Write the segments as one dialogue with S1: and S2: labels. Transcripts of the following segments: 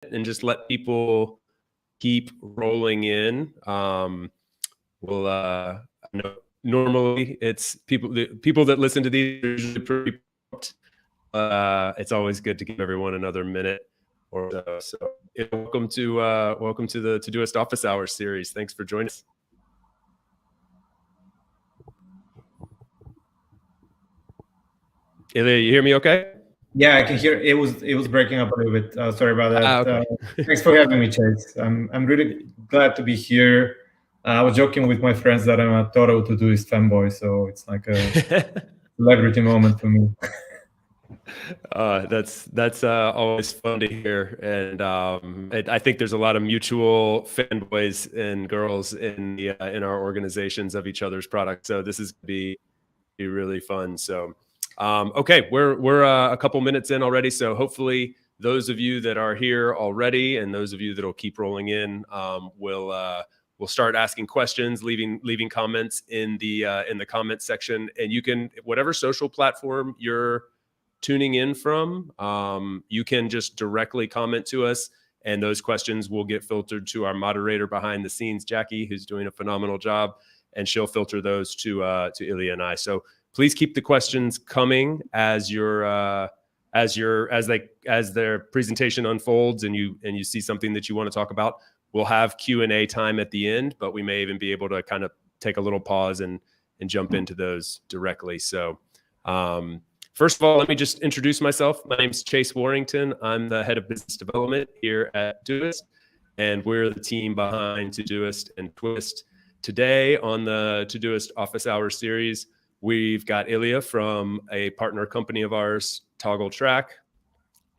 S1: and just let people keep rolling in. Normally it's the people that listen to these are usually pretty pumped. It's always good to give everyone another minute or so. So welcome to the Todoist Office Hours series. Thanks for joining us. Ilia, you hear me okay?
S2: Yeah, I can hear. It was breaking up a little bit. Sorry about that.
S1: Okay.
S2: Thanks for having me, Chase. I'm really glad to be here. I was joking with my friends that I'm a total Todoist fanboy, so it's like a celebrity moment for me.
S1: That's always fun to hear, and I think there's a lot of mutual fanboys and girls in our organizations of each other's products. So this is going to be really fun. So. Okay, we're a couple minutes in already, so hopefully those of you that are here already and those of you that will keep rolling in will start asking questions, leaving comments in the comments section, and you can, whatever social platform you're tuning in from, you can just directly comment to us, and those questions will get filtered to our moderator behind the scenes, Jackie, who's doing a phenomenal job, and she'll filter those to Ilia and I. So. Please keep the questions coming as their presentation unfolds and you see something that you want to talk about. We'll have Q&A time at the end, but we may even be able to kind of take a little pause and jump into those directly. So first of all, let me just introduce myself. My name is Chase Warrington. I'm the head of business development here at Doist, and we're the team behind Todoist and Twist. Today on the Todoist Office Hours series, we've got Ilia from a partner company of ours, Toggl Track.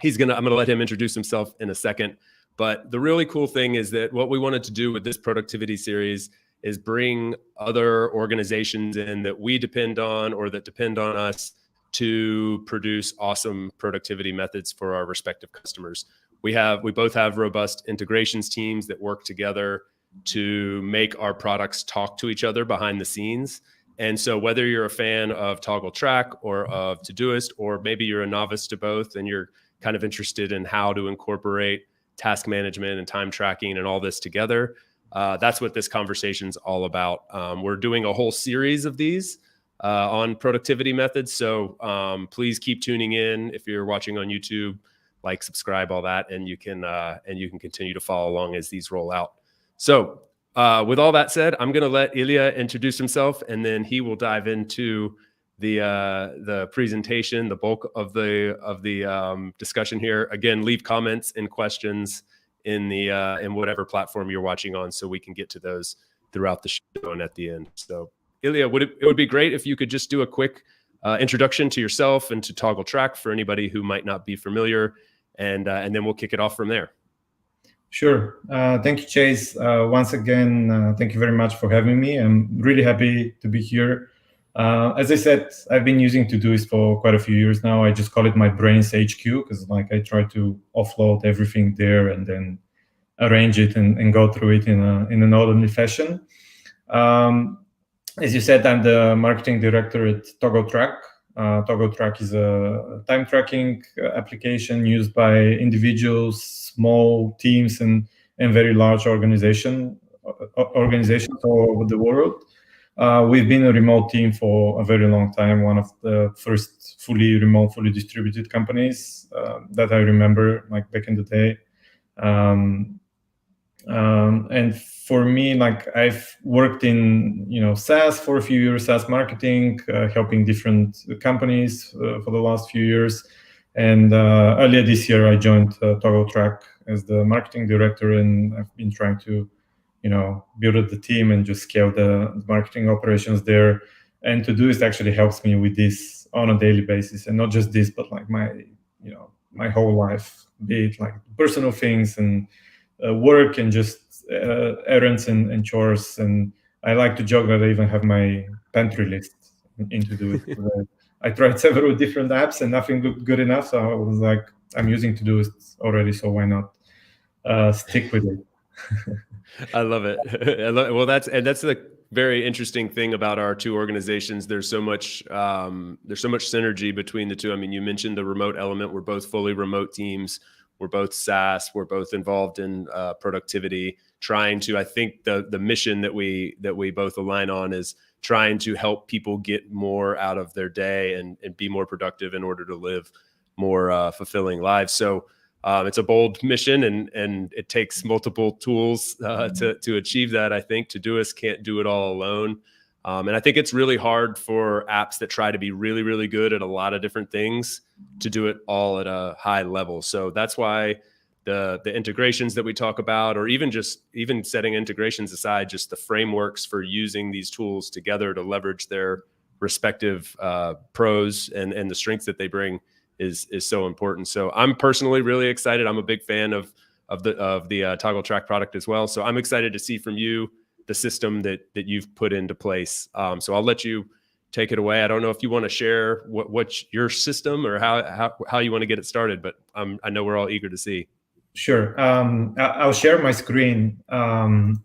S1: I'm going to let him introduce himself in a second. But the really cool thing is that what we wanted to do with this productivity series is bring other organizations in that we depend on or that depend on us to produce awesome productivity methods for our respective customers. We both have robust integrations teams that work together to make our products talk to each other behind the scenes. And so whether you're a fan of Toggl Track or of Todoist, or maybe you're a novice to both and you're kind of interested in how to incorporate task management and time tracking and all this together, that's what this conversation's all about. We're doing a whole series of these on productivity methods. So please keep tuning in. If you're watching on YouTube, like, subscribe, all that, and you can continue to follow along as these roll out. So with all that said, I'm going to let Ilia introduce himself, and then he will dive into the presentation, the bulk of the discussion here. Again, leave comments and questions in whatever platform you're watching on, so we can get to those throughout the show and at the end. So, Ilia, it would be great if you could just do a quick introduction to yourself and to Toggl Track for anybody who might not be familiar, and then we'll kick it off from there.
S2: Sure. Thank you, Chase. Once again, thank you very much for having me. I'm really happy to be here. As I said, I've been using Todoist for quite a few years now. I just call it my brain's HQ because I try to offload everything there and then arrange it and go through it in an orderly fashion. As you said, I'm the marketing director at Toggl Track. Toggl Track is a time tracking application used by individuals, small teams, and very large organizations all over the world. We've been a remote team for a very long time, one of the first fully remote, fully distributed companies that I remember, like back in the day. And for me, I've worked in SaaS for a few years, SaaS marketing, helping different companies for the last few years. And earlier this year, I joined Toggl Track as the marketing director, and I've been trying to build up the team and just scale the marketing operations there. And Todoist actually helps me with this on a daily basis, and not just this, but my whole life, be it like personal things and work and just errands and chores. And I like to joke that I even have my pantry list in Todoist. I tried several different apps and nothing looked good enough, so I was like, I'm using Todoist already, so why not stick with it?
S1: I love it. Well, that's the very interesting thing about our two organizations. There's so much synergy between the two. I mean, you mentioned the remote element. We're both fully remote teams. We're both SaaS. We're both involved in productivity, trying to, I think the mission that we both align on is trying to help people get more out of their day and be more productive in order to live more fulfilling lives. So it's a bold mission, and it takes multiple tools to achieve that. I think Todoist can't do it all alone. And I think it's really hard for apps that try to be really, really good at a lot of different things to do it all at a high level. So that's why the integrations that we talk about, or even setting integrations aside, just the frameworks for using these tools together to leverage their respective pros and the strengths that they bring is so important. So I'm personally really excited. I'm a big fan of the Toggl Track product as well. So I'm excited to see from you the system that you've put into place. So I'll let you take it away. I don't know if you want to share what's your system or how you want to get it started, but I know we're all eager to see.
S2: Sure. I'll share my screen. And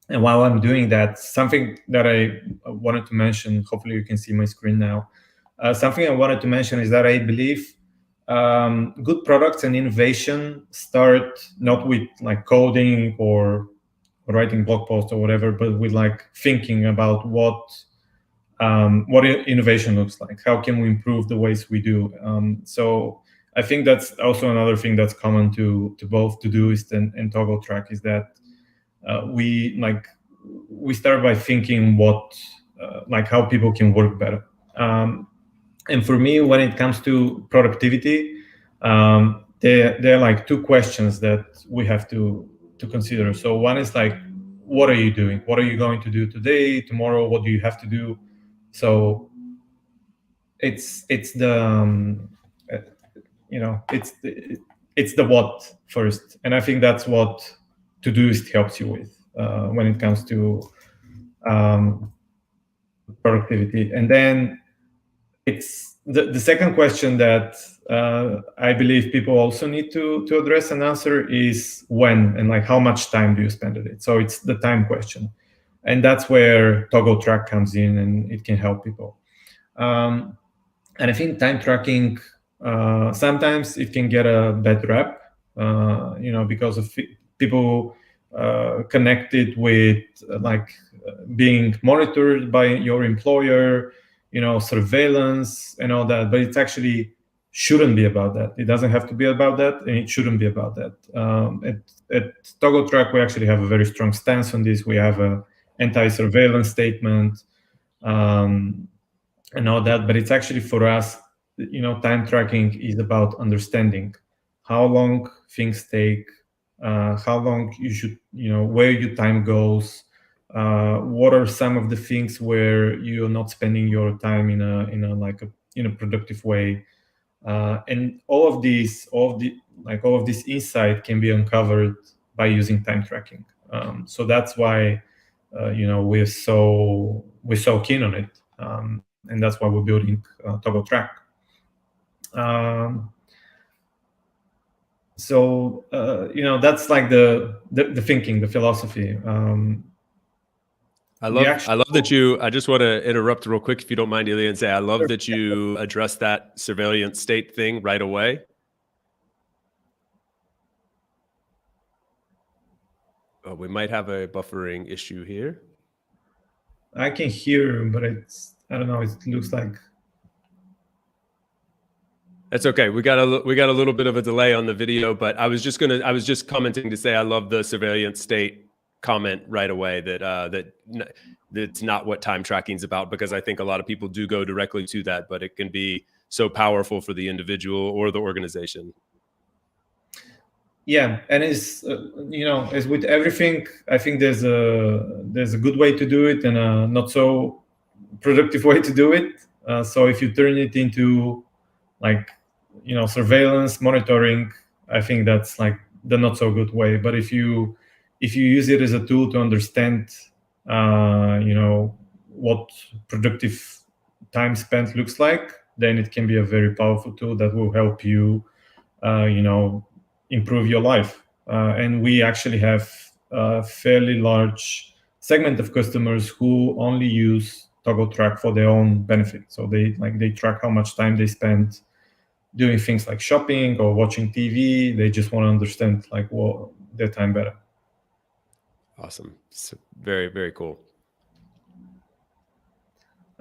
S2: while I'm doing that, something that I wanted to mention, hopefully you can see my screen now. Something I wanted to mention is that I believe good products and innovation start not with like coding or writing blog posts or whatever, but with like thinking about what innovation looks like. How can we improve the ways we do? So I think that's also another thing that's common to both Todoist and Toggl Track is that we start by thinking how people can work better. And for me, when it comes to productivity, there are like two questions that we have to consider. So one is like, what are you doing? What are you going to do today, tomorrow? What do you have to do? So it's the it's the what first, and I think that's what Todoist helps you with when it comes to productivity. And then it's the second question that I believe people also need to address and answer is when and like how much time do you spend on it. So it's the time question, and that's where Toggl Track comes in, and it can help people. And I think time tracking sometimes it can get a bad rap, because of people connected with being monitored by your employer, surveillance and all that. But it actually shouldn't be about that. It doesn't have to be about that, and it shouldn't be about that. At Toggl Track, we actually have a very strong stance on this. We have a anti-surveillance statement and all that. But it's actually for us, time tracking is about understanding how long things take, how long you should, where your time goes, what are some of the things where you're not spending your time in a productive way, and all of this insight can be uncovered by using time tracking. So that's why we're so keen on it, and that's why we're building Toggl Track. So that's like the thinking, the philosophy.
S1: I love that you. I just want to interrupt real quick, if you don't mind, Ilia, and say I love that you addressed that surveillance state thing right away. Oh, we might have a buffering issue here.
S2: I can hear, but I don't know. It looks like.
S1: That's okay. We got a little bit of a delay on the video, but I was just commenting to say I love the surveillance state comment right away, that's not what time tracking is about, because I think a lot of people do go directly to that, but it can be so powerful for the individual or the organization.
S2: Yeah, and it's as with everything, I think there's a good way to do it and a not so productive way to do it. So if you turn it into surveillance monitoring, I think that's like the not so good way. But if you use it as a tool to understand what productive time spent looks like, then it can be a very powerful tool that will help you improve your life. And we actually have a fairly large segment of customers who only use Toggl Track for their own benefit. So they track how much time they spend doing things like shopping or watching TV. They just want to understand like their time better.
S1: Awesome. So very, very cool.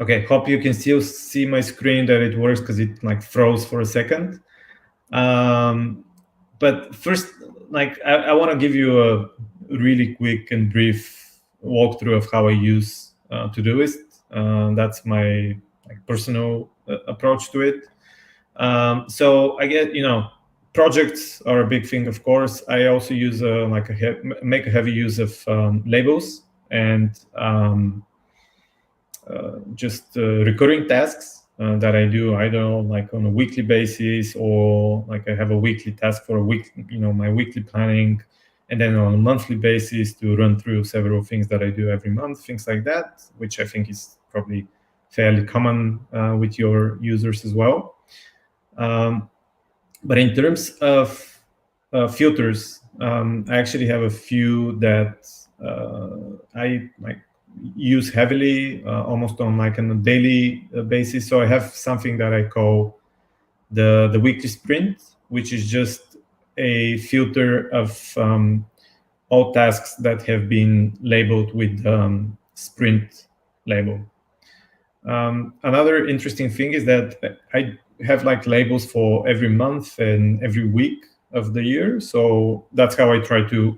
S2: Okay, hope you can still see my screen, that it works, because it like froze for a second. But first, like I want to give you a really quick and brief walkthrough of how I use Todoist. That's my personal approach to it. So I get, projects are a big thing, of course. I also use make a heavy use of labels and just recurring tasks that I do either like on a weekly basis, or like I have a weekly task for a week, my weekly planning, and then on a monthly basis to run through several things that I do every month, things like that, which I think is probably fairly common with your users as well. But in terms of filters, I actually have a few that I use heavily, almost on like on a daily basis. So I have something that I call the weekly sprint, which is just a filter of all tasks that have been labeled with sprint label. Another interesting thing is that I have like labels for every month and every week of the year. So that's how I try to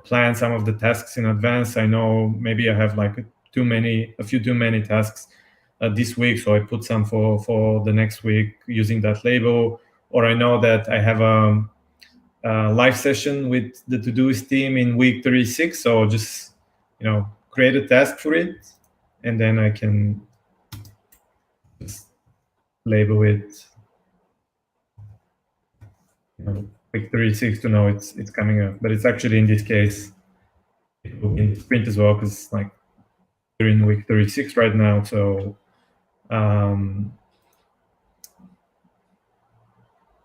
S2: plan some of the tasks in advance. I know maybe I have like a few too many tasks this week, so I put some for the next week using that label. Or I know that I have a live session with the Todoist team in week 36, so I'll just create a task for it, and then I can just label it week 36 to know it's coming up. But it's actually, in this case, it will be in the sprint as well, because like we're in week 36 right now. So I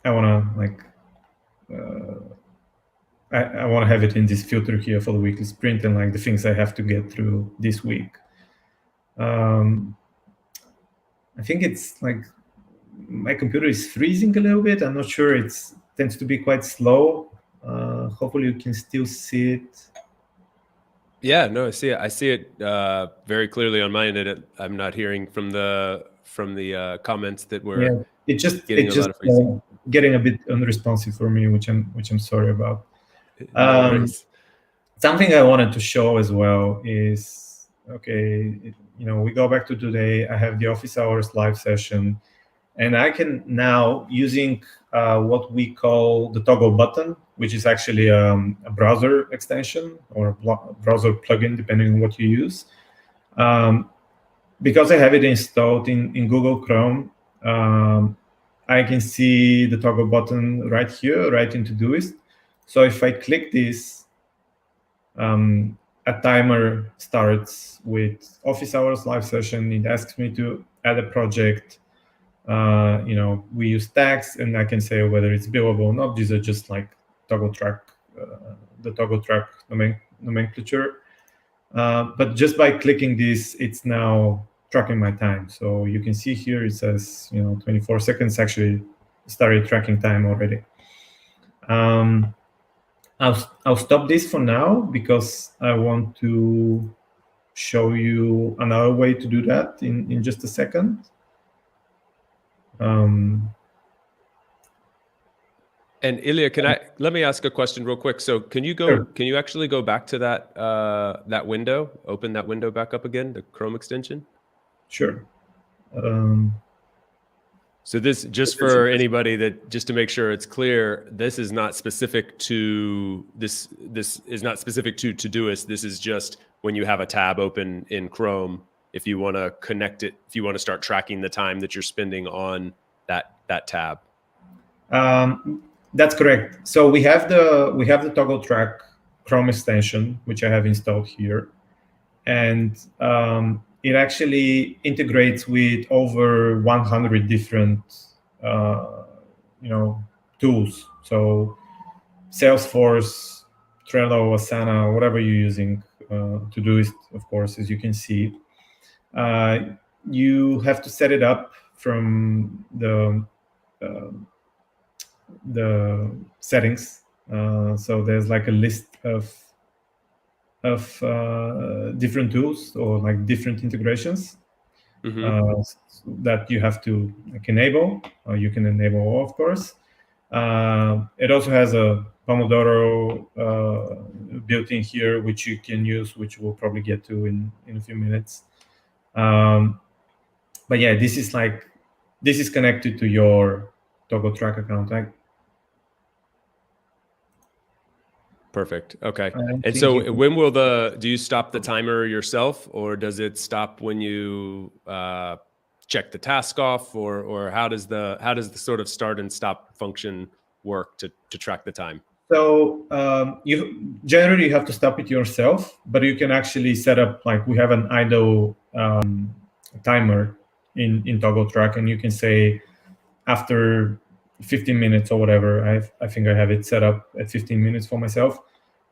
S2: want to I want to have it in this filter here for the weekly sprint, and like the things I have to get through this week. I think it's like my computer is freezing a little bit. I'm not sure. It tends to be quite slow. Hopefully you can still see it.
S1: Yeah, no, I see it. I see it very clearly on mine, and I'm not hearing from the comments that we're
S2: getting a bit unresponsive for me, which I'm sorry about.
S1: No worries.
S2: Something I wanted to show as well is, okay, we go back to today. I have the office hours live session, and I can now, using what we call the Toggl button, which is actually a browser extension or a browser plugin, depending on what you use. Because I have it installed in Google Chrome, I can see the Toggl button right here, right in Todoist. So if I click this, a timer starts with office hours live session. It asks me to add a project. We use tags, and I can say whether it's billable or not. These are just like Toggl Track, the Toggl Track nomenclature. But just by clicking this, it's now tracking my time. So you can see here it says 24 seconds. Actually started tracking time already. I'll stop this for now because I want to show you another way to do that in just a second.
S1: And Ilia, let me ask a question real quick. So can you
S2: Sure.
S1: Can you actually go back to that window, open that window back up again, the Chrome extension?
S2: Sure.
S1: So this, just for anybody just to make sure it's clear, this is not specific to this is not specific to Todoist. This is just when you have a tab open in Chrome, if you want to connect it, if you want to start tracking the time that you're spending on that tab.
S2: That's correct. So we have the Toggl Track Chrome extension, which I have installed here, and it actually integrates with over 100 different tools. So Salesforce, Trello, Asana, whatever you're using, Todoist, of course, as you can see. You have to set it up from the the settings. So there's like a list of different tools or like different integrations that you have to like enable. You can enable all, of course. It also has a Pomodoro built in here, which you can use, which we'll probably get to in a few minutes. But yeah, this is connected to your Toggl Track account.
S1: Perfect. Okay. And so when will do you stop the timer yourself, or does it stop when you check the task off, or how does the sort of start and stop function work to track the time?
S2: So you generally have to stop it yourself, but you can actually set up, like, we have an idle timer in Toggl Track, and you can say after 15 minutes or whatever. I think I have it set up at 15 minutes for myself.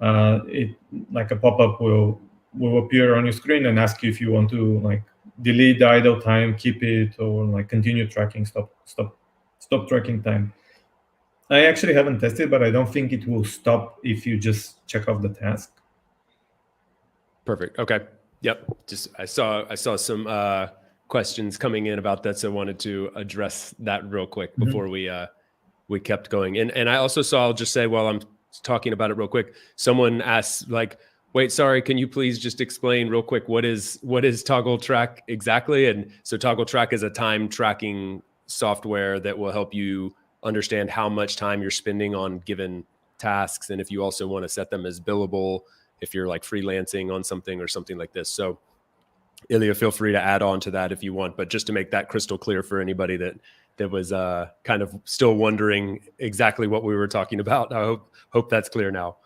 S2: It, like, a pop-up will appear on your screen and ask you if you want to, like, delete the idle time, keep it, or like continue tracking, stop tracking time. I actually haven't tested, but I don't think it will stop if you just check off the task.
S1: Perfect. Okay. Yep. Just I saw some questions coming in about that, so I wanted to address that real quick before we kept going. And I also saw, I'll just say while I'm talking about it real quick, someone asked, like, wait, sorry, can you please just explain real quick what is Toggl Track exactly? And so Toggl Track is a time tracking software that will help you understand how much time you're spending on given tasks, and if you also want to set them as billable, if you're like freelancing on something or something like this. So Ilia, feel free to add on to that if you want, but just to make that crystal clear for anybody that was kind of still wondering exactly what we were talking about, I hope that's clear now.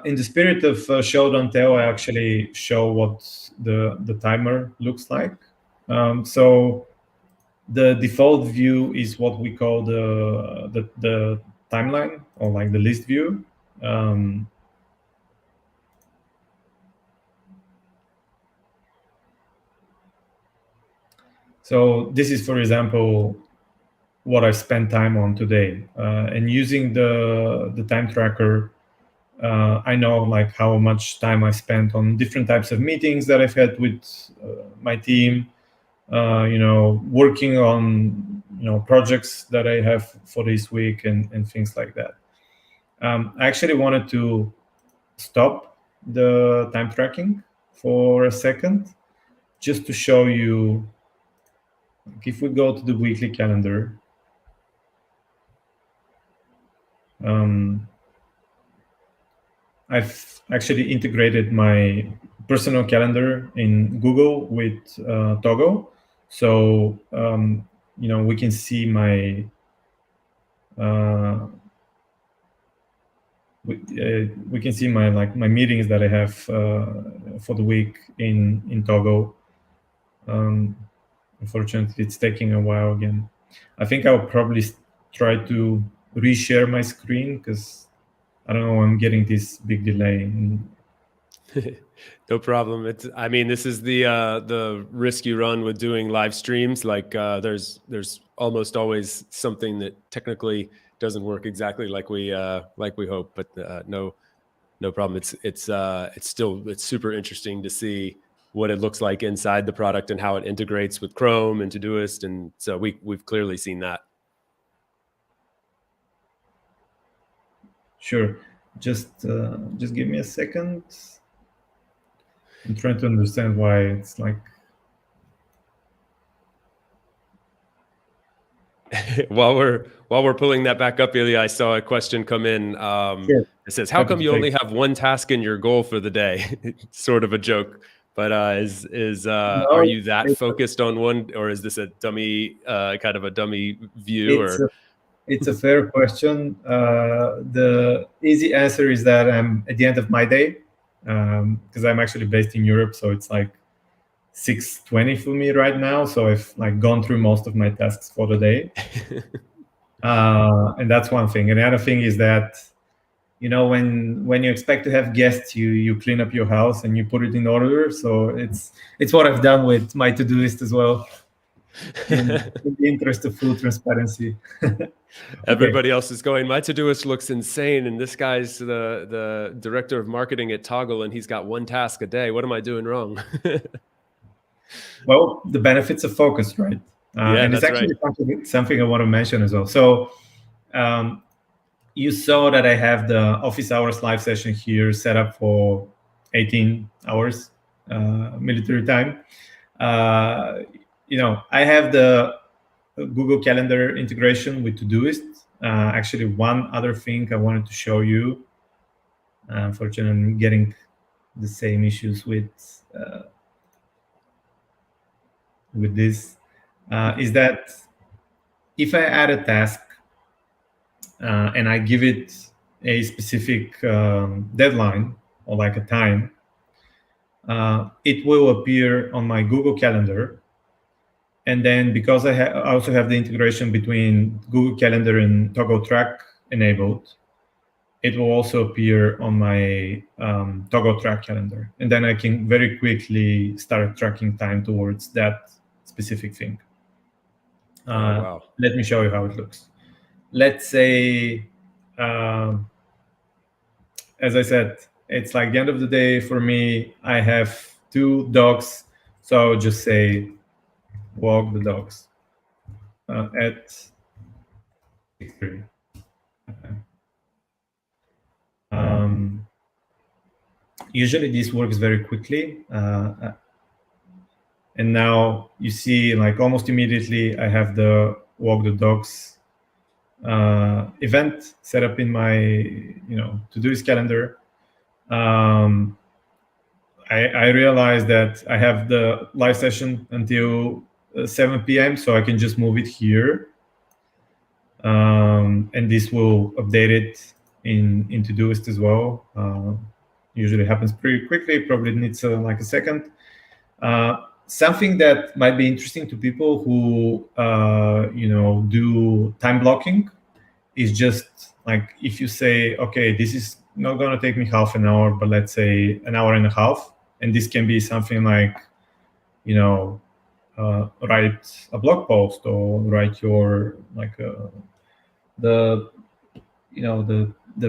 S2: In the spirit of show don't tell, I actually show what the timer looks like. So the default view is what we call the timeline, or like the list view. So this is, for example, what I spent time on today. And using the time tracker, I know, like, how much time I spent on different types of meetings that I've had with my team, working on, projects that I have for this week and things like that. I actually wanted to stop the time tracking for a second, just to show you. If we go to the weekly calendar, I've actually integrated my personal calendar in Google with Toggl, so we can see my we can see my meetings that I have for the week in Toggl. Unfortunately, it's taking a while again. I think I'll probably try to reshare my screen, because I don't know, I'm getting this big delay.
S1: No problem. This is the risk you run with doing live streams. Like there's almost always something that technically doesn't work exactly like we hope, but no problem. It's super interesting to see what it looks like inside the product and how it integrates with Chrome and Todoist, and so we've clearly seen that.
S2: Sure, just give me a second. I'm trying to understand why it's like.
S1: While we're pulling that back up, Ilia, I saw a question come in.
S2: Sure.
S1: It says, "How come you only have one task in your goal for the day?" It's sort of a joke, but are you that focused on one, or is this a dummy kind of a dummy view?
S2: It's a fair question. The easy answer is that I'm at the end of my day, because I'm actually based in Europe, so it's like 6:20 for me right now. So I've gone through most of my tasks for the day, and that's one thing. And the other thing is that, when you expect to have guests, you clean up your house and you put it in order. So it's what I've done with my Todoist as well. in the interest of full transparency.
S1: Everybody else is going, my Todoist looks insane, and this guy's the director of marketing at Toggl, and he's got one task a day. What am I doing wrong?
S2: Well, the benefits of focus, right?
S1: Yeah,
S2: and it's
S1: that's
S2: actually something I want to mention as well. So you saw that I have the office hours live session here set up for 18 hours military time. I have the Google Calendar integration with Todoist. Actually, one other thing I wanted to show you, unfortunately, I'm getting the same issues with this, is that if I add a task and I give it a specific deadline or like a time, it will appear on my Google Calendar. And then because I also have the integration between Google Calendar and Toggl Track enabled, it will also appear on my Toggl Track calendar. And then I can very quickly start tracking time towards that specific thing.
S1: wow.
S2: Let me show you how it looks. Let's say, as I said, it's like the end of the day for me. I have 2 dogs, so I would just say walk the dogs at 6:30. Usually this works very quickly. And now you see, like almost immediately, I have the walk the dogs event set up in my Todoist calendar. I realized that I have the live session until 7 p.m., so I can just move it here. And this will update it in Todoist as well. Usually happens pretty quickly, probably needs like a second. Something that might be interesting to people who do time blocking is just like, if you say, okay, this is not going to take me half an hour, but let's say an hour and a half, and this can be something like write a blog post or write your the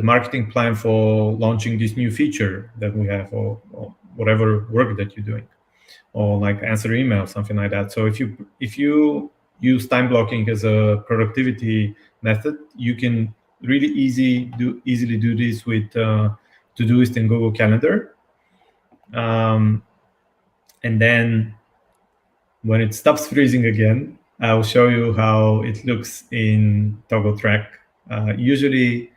S2: marketing plan for launching this new feature that we have, or whatever work that you're doing, or like answer email, something like that. So if you use time blocking as a productivity method, you can really easily do this with Todoist and Google Calendar. And then when it stops freezing again, I'll show you how it looks in Toggl Track. Usually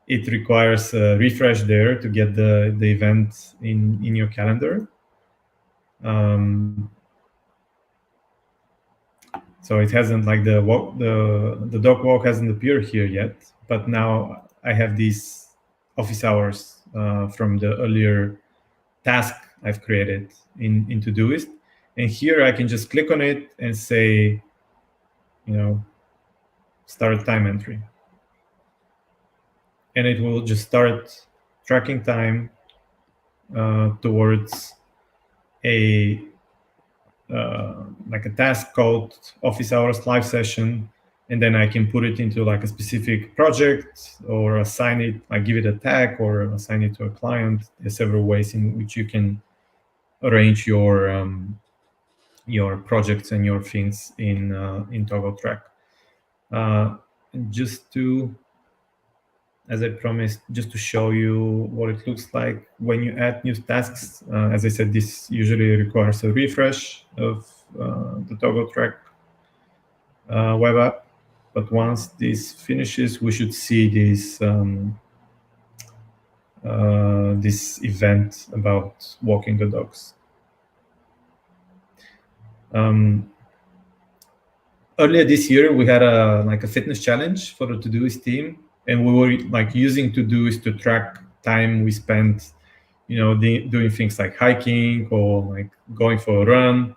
S2: it requires a refresh there to get the event in your calendar. So it hasn't, like the dog walk hasn't appeared here yet, but now I have these office hours from the earlier task I've created in Todoist. And here I can just click on it and say, start time entry. And it will just start tracking time towards a task called office hours live session. And then I can put it into like a specific project, or assign it, like give it a tag, or assign it to a client. There's several ways in which you can arrange your projects and your things in Toggl Track. Just to, as I promised, just to show you what it looks like when you add new tasks. As I said, this usually requires a refresh of the Toggl Track web app. But once this finishes, we should see this this event about walking the dogs. Earlier this year, we had a fitness challenge for the Todoist team, and we were like using Todoist to track time we spent, doing things like hiking or like going for a run.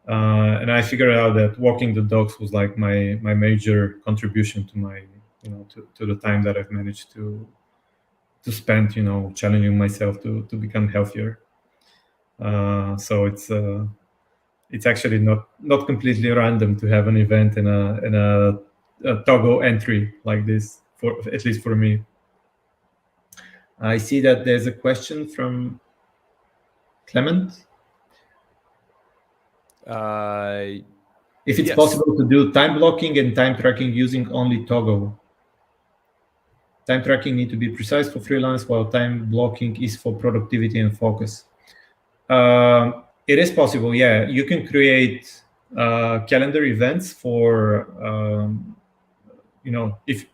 S2: And I figured out that walking the dogs was like my major contribution to my, to the time that I've managed to spend, challenging myself to become healthier. So it's it's actually not completely random to have an event and a Toggl entry like this, for at least for me. I see that there's a question from Clement. If it's possible to do time blocking and time tracking using only Toggl. Time tracking need to be precise for freelance, while time blocking is for productivity and focus. It is possible, yeah. You can create calendar events for, if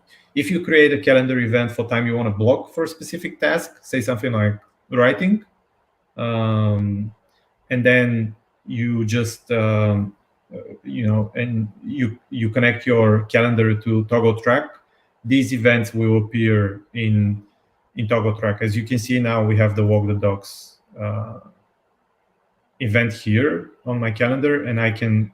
S2: you create a calendar event for time you want to block for a specific task, say something like writing, and then you just, and you connect your calendar to Toggl Track. These events will appear in Toggl Track. As you can see now, we have the walk the dogs event here on my calendar, and I can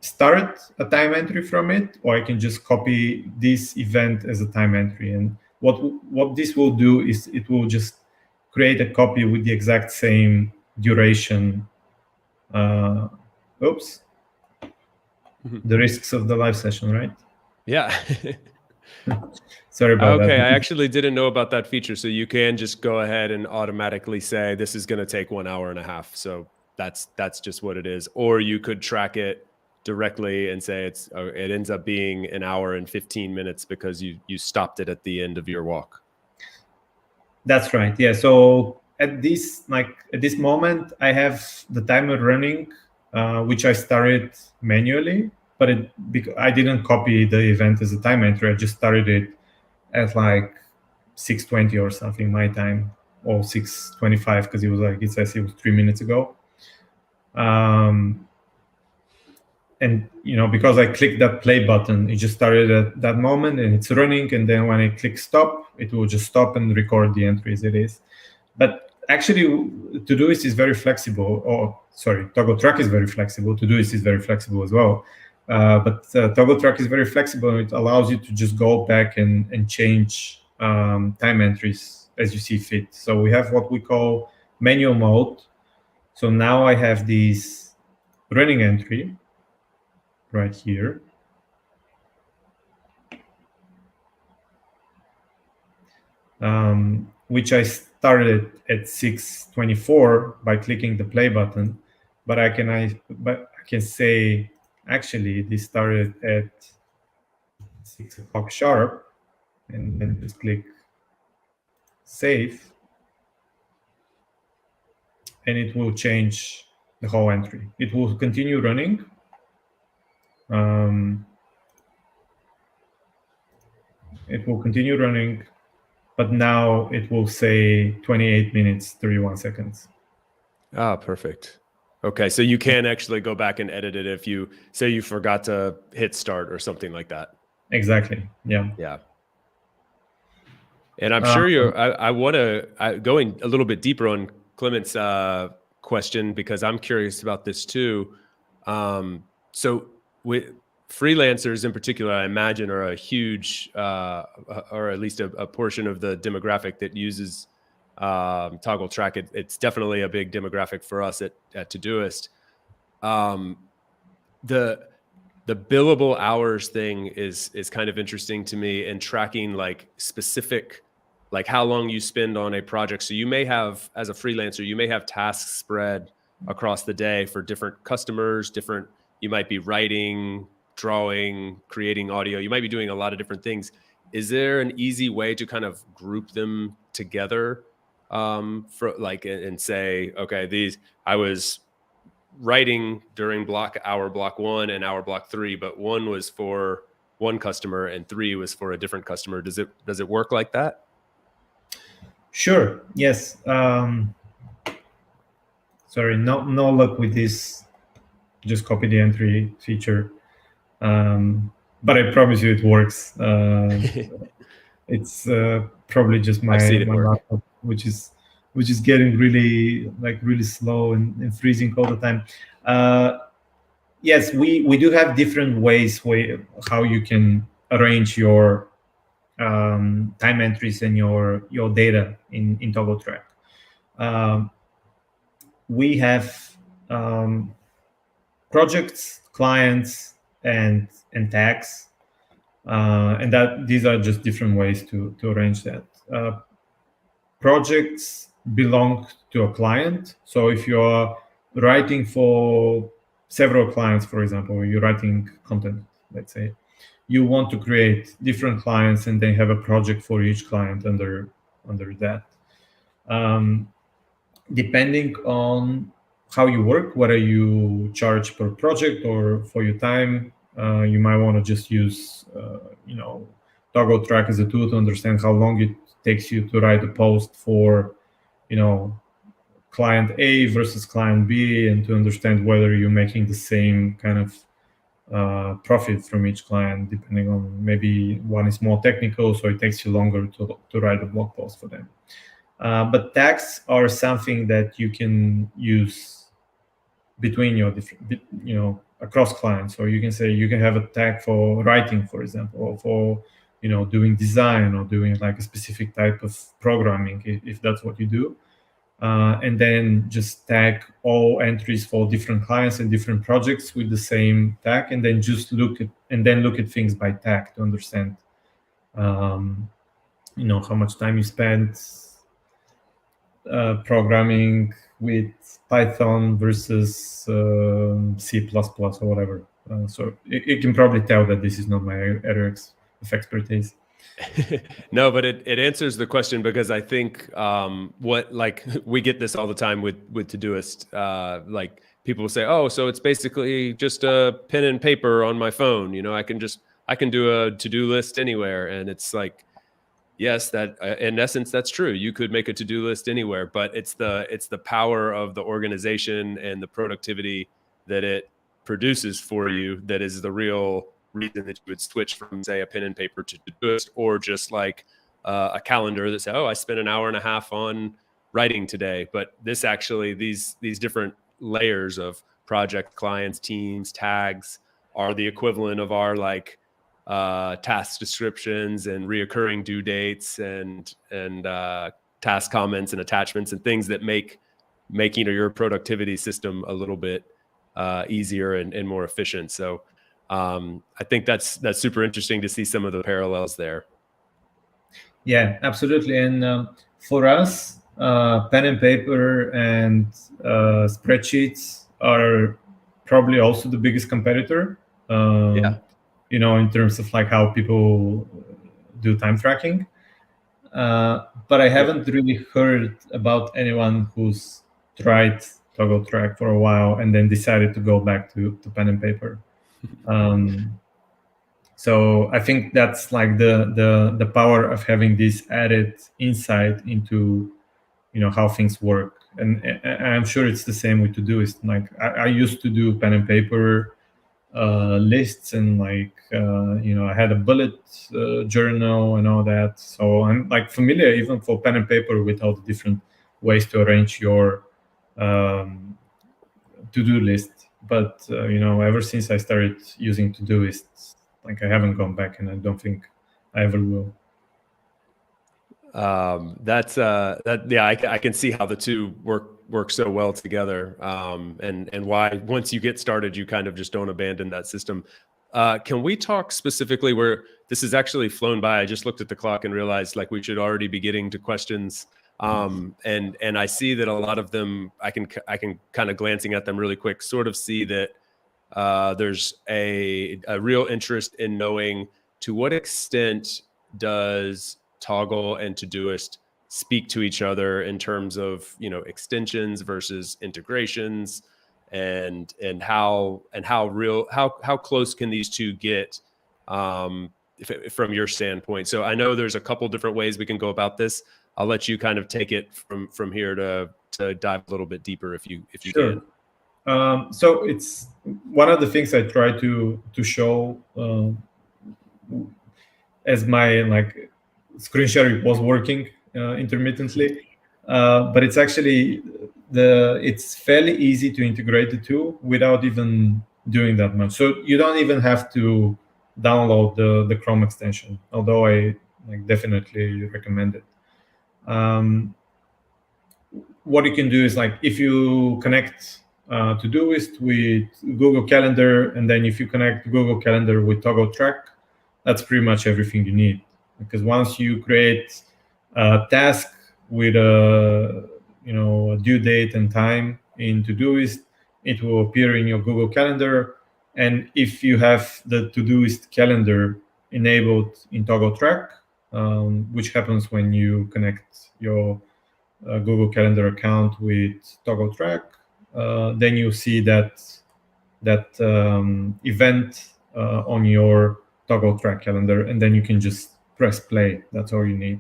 S2: start a time entry from it, or I can just copy this event as a time entry. And what this will do is it will just create a copy with the exact same duration. Oops. The risks of the live session, right?
S1: Yeah.
S2: Sorry about that.
S1: Okay, I actually didn't know about that feature. So you can just go ahead and automatically say this is going to take 1 hour and a half. So that's just what it is. Or you could track it directly and say it ends up being 1 hour and 15 minutes because you stopped it at the end of your walk.
S2: That's right. Yeah. So at this moment, I have the timer running, which I started manually, but I didn't copy the event as a time entry. I just started it at like 6:20 or something my time, or 6:25, because it says it was 3 minutes ago. And because I clicked that play button, it just started at that moment and it's running. And then when I click stop, it will just stop and record the entry as it is. But actually, Todoist is very flexible. Toggl Track is very flexible. Todoist is very flexible as well. But Toggl Track is very flexible, and it allows you to just go back and change time entries as you see fit. So we have what we call manual mode. So now I have this running entry right here. Which I started at 6:24 by clicking the play button, but I can say, actually, this started at 6 o'clock sharp, and then just click save, and it will change the whole entry. It will continue running. It will continue running, but now it will say 28 minutes, 31 seconds.
S1: Ah, perfect. Okay, so you can actually go back and edit it if you say you forgot to hit start or something like that.
S2: Exactly. Yeah.
S1: Yeah. And I'm sure I want to go in a little bit deeper on Clement's question, because I'm curious about this too. So with freelancers in particular, I imagine, are a huge, or at least a portion of the demographic that uses Toggl Track. It's definitely a big demographic for us at Todoist. The billable hours thing is kind of interesting to me, and tracking like specific, like how long you spend on a project. So you may have, as a freelancer, you may have tasks spread across the day for different customers, you might be writing, drawing, creating audio. You might be doing a lot of different things. Is there an easy way to kind of group them together and say, okay, I was writing during hour block 1 and hour block 3, but 1 was for one customer and 3 was for a different customer. Does it work like that?
S2: Sure. Yes. Sorry, no luck with this just copy the entry feature, but I promise you it works. It's probably just my laptop, which is getting really slow and freezing all the time. Yes, we do have different ways how you can arrange your time entries and your data in Toggl Track. We have projects, clients, and tags, and that these are just different ways to arrange that. Projects belong to a client. So if you are writing for several clients, for example, you're writing content, let's say, you want to create different clients and then have a project for each client under that. Depending on how you work, whether you charge per project or for your time, you might want to just use, Toggl Track as a tool to understand how long it takes you to write a post for, client A versus client B, and to understand whether you're making the same kind of profit from each client, depending on maybe one is more technical, so it takes you longer to write a blog post for them. But tags are something that you can use between your different, across clients. So you can say you can have a tag for writing, for example, or for doing design, or doing like a specific type of programming, if that's what you do. And then just tag all entries for different clients and different projects with the same tag, and then just look at things by tag to understand, how much time you spent programming with Python versus C++ or whatever. So you can probably tell that this is not my area of expertise.
S1: No, but it answers the question, because I think we get this all the time with Todoist. Like people will say, oh, so it's basically just a pen and paper on my phone. I can do a to-do list anywhere. And it's like, yes, that in essence, that's true. You could make a to-do list anywhere, but it's the power of the organization and the productivity that it produces for you that is the real reason that you would switch from, say, a pen and paper to Doist, or just like a calendar that says, oh, I spent an hour and a half on writing today. But this actually, these different layers of project, clients, teams, tags are the equivalent of our task descriptions and reoccurring due dates and task comments and attachments and things that make your productivity system a little bit easier and more efficient. So I think that's super interesting to see some of the parallels there.
S2: Yeah, absolutely. And for us, pen and paper and spreadsheets are probably also the biggest competitor. In terms of like how people do time tracking. But I haven't really heard about anyone who's tried Toggl Track for a while and then decided to go back to pen and paper. So I think that's like the power of having this added insight into how things work. And I'm sure it's the same with Todoist. Like I used to do pen and paper lists, and I had a bullet journal and all that. So I'm like familiar even for pen and paper with all the different ways to arrange your to-do list. But ever since I started using Todoist, like I haven't gone back, and I don't think I ever will.
S1: I can see how the two work so well together, and why once you get started, you kind of just don't abandon that system. Can we talk specifically where this has actually flown by? I just looked at the clock and realized like we should already be getting to questions. And I see that a lot of them, I can kind of glancing at them really quick, sort of see that there's a real interest in knowing to what extent does Toggl and Todoist speak to each other in terms of extensions versus integrations, and how close can these two get from your standpoint? So I know there's a couple different ways we can go about this. I'll let you kind of take it from here to dive a little bit deeper if you
S2: Sure.
S1: can.
S2: So it's one of the things I try to show as my screen sharing was working intermittently, but it's actually it's fairly easy to integrate the two without even doing that much. So you don't even have to download the Chrome extension, although I definitely recommend it. What you can do is if you connect Todoist with Google Calendar, and then if you connect Google Calendar with Toggl Track, that's pretty much everything you need. Because once you create a task with a due date and time in Todoist, it will appear in your Google Calendar. And if you have the Todoist calendar enabled in Toggl Track, which happens when you connect your Google Calendar account with Toggl Track, then you see that event on your Toggl Track calendar, and then you can just press play. That's all you need.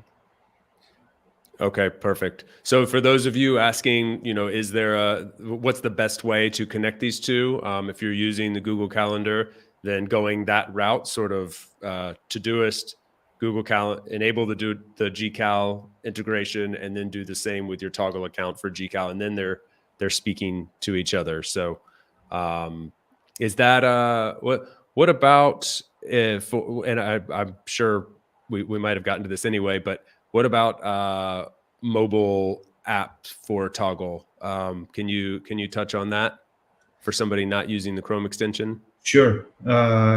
S1: Okay, perfect. So for those of you asking, is there what's the best way to connect these two? If you're using the Google Calendar, then going that route, sort of Todoist, Google Calendar, enable the GCal integration, and then do the same with your Toggl account for GCal, and then they're speaking to each other. So is that what about if, and I'm sure we might have gotten to this anyway, but what about mobile app for Toggl? Can you touch on that for somebody not using the Chrome extension?
S2: Sure,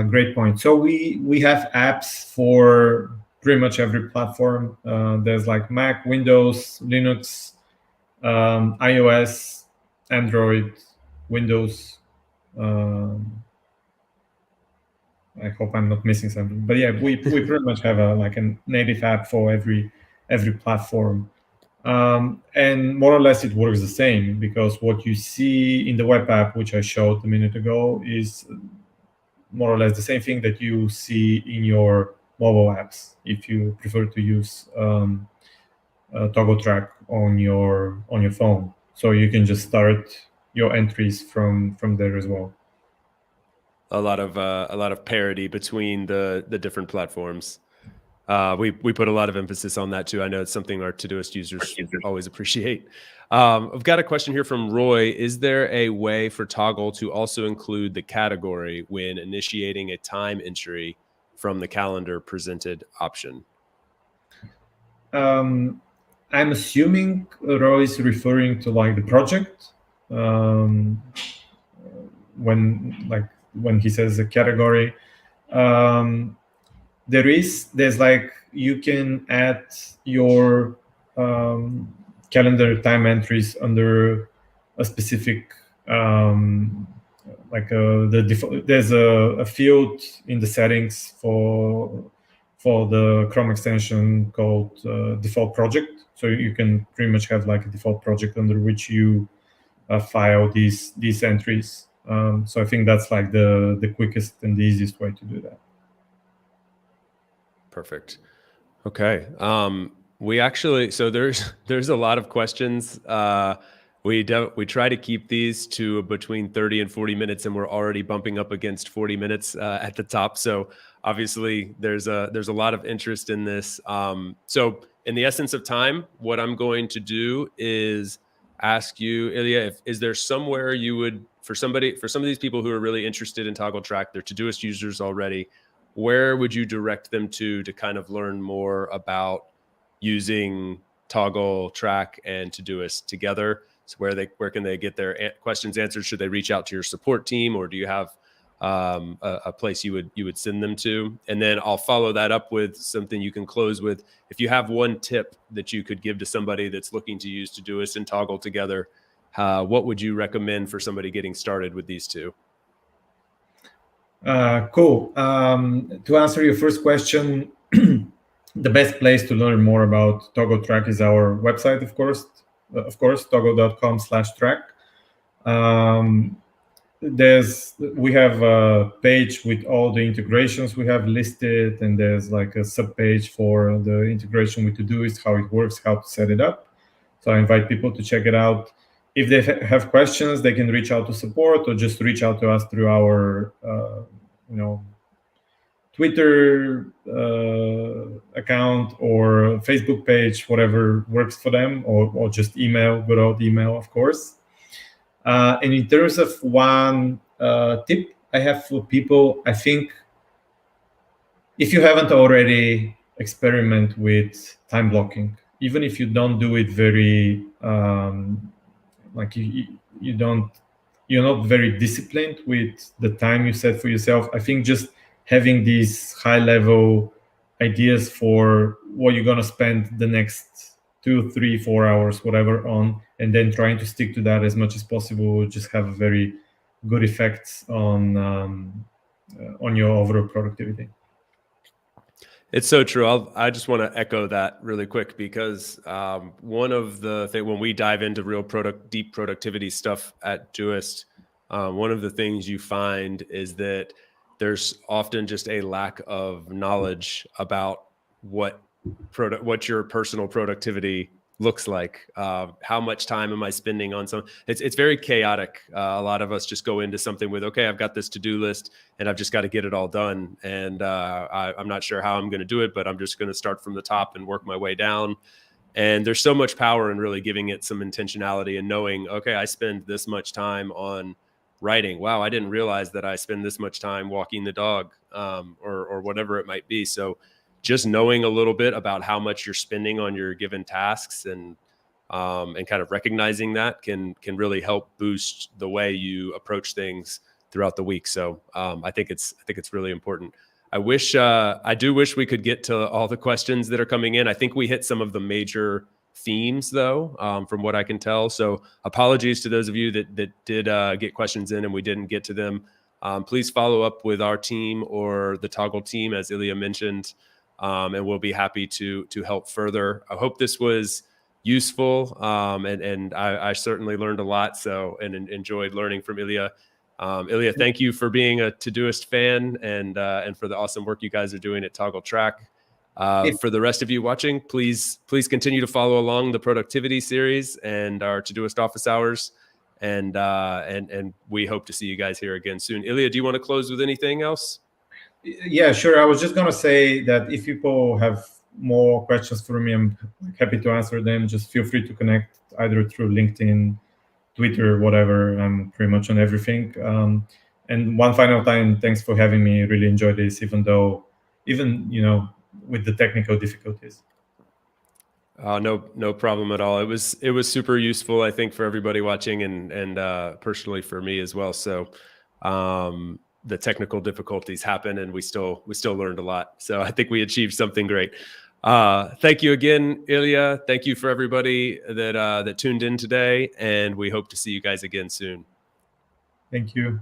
S2: great point. So we have apps for pretty much every platform. There's like Mac, Windows, Linux, iOS, Android, Windows. I hope I'm not missing something, but yeah, we pretty much have a native app for every platform, and more or less it works the same, because what you see in the web app, which I showed a minute ago, is more or less the same thing that you see in your mobile apps if you prefer to use Toggl Track on your phone. So you can just start your entries from there as well.
S1: A lot of parity between the different platforms. We put a lot of emphasis on that too. I know it's something our Todoist users always appreciate. I've got a question here from Roy. Is there a way for Toggl to also include the category when initiating a time entry from the calendar presented option?
S2: I'm assuming Roy is referring to the project. When he says a category, there's you can add your calendar time entries under a specific the default. There's a field in the settings for the Chrome extension called default project. So you can pretty much have a default project under which you file these entries. So I think that's the quickest and the easiest way to do that.
S1: Perfect. Okay. We actually, so there's a lot of questions. We try to keep these to between 30 and 40 minutes, and we're already bumping up against 40 minutes at the top. So obviously there's a lot of interest in this. So in the essence of time, what I'm going to do is ask you, Ilia, is there somewhere you would, for some of these people who are really interested in Toggl Track, they're Todoist users already, where would you direct them to kind of learn more about using Toggl Track and Todoist together? So where can they get their questions answered? Should they reach out to your support team, or do you have a place you would send them to? And then I'll follow that up with something you can close with. If you have one tip that you could give to somebody that's looking to use Todoist and Toggl together, what would you recommend for somebody getting started with these two?
S2: Cool. To answer your first question, the best place to learn more about Toggl Track is our website, of course, toggl.com/track. We have a page with all the integrations we have listed, and there's a sub page for the integration with Todoist, how it works, how to set it up. So I invite people to check it out. If they have questions, they can reach out to support or just reach out to us through our Twitter account or Facebook page, whatever works for them, or just email, good old email, of course. And in terms of one tip I have for people, I think if you haven't already experiment with time blocking, even if you don't do it very, you don't you're not very disciplined with the time you set for yourself. I think just having these high level ideas for what you're gonna spend the next 2, 3, 4 hours, whatever, on, and then trying to stick to that as much as possible will just have a very good effect on your overall productivity.
S1: It's so true. I just want to echo that really quick because one of the things when we dive into real deep productivity stuff at Doist, one of the things you find is that there's often just a lack of knowledge about what your personal productivity looks like. How much time am I spending on some? It's very chaotic. A lot of us just go into something with, okay, I've got this to-do list and I've just got to get it all done. And I'm not sure how I'm going to do it, but I'm just going to start from the top and work my way down. And there's so much power in really giving it some intentionality and knowing, okay, I spend this much time on writing. Wow, I didn't realize that I spend this much time walking the dog, or whatever it might be. So just knowing a little bit about how much you're spending on your given tasks and kind of recognizing that can really help boost the way you approach things throughout the week. So I think it's really important. I do wish we could get to all the questions that are coming in. I think we hit some of the major themes though, from what I can tell. So apologies to those of you that did get questions in and we didn't get to them. Please follow up with our team or the Toggl team, as Ilia mentioned. And we'll be happy to help further. I hope this was useful, and I certainly learned a lot. So and enjoyed learning from Ilia. Ilia, thank you for being a Todoist fan and for the awesome work you guys are doing at Toggl Track. For the rest of you watching, please continue to follow along the productivity series and our Todoist office hours. And we hope to see you guys here again soon. Ilia, do you want to close with anything else?
S2: Yeah, sure. I was just gonna say that if people have more questions for me, I'm happy to answer them. Just feel free to connect either through LinkedIn, Twitter, whatever. I'm pretty much on everything. And one final time, thanks for having me. Really enjoyed this, even with the technical difficulties.
S1: No problem at all. It was super useful, I think, for everybody watching and personally for me as well. So the technical difficulties happen and we still learned a lot. So I think we achieved something great. Thank you again, Ilia. Thank you for everybody that tuned in today, and we hope to see you guys again soon.
S2: Thank you.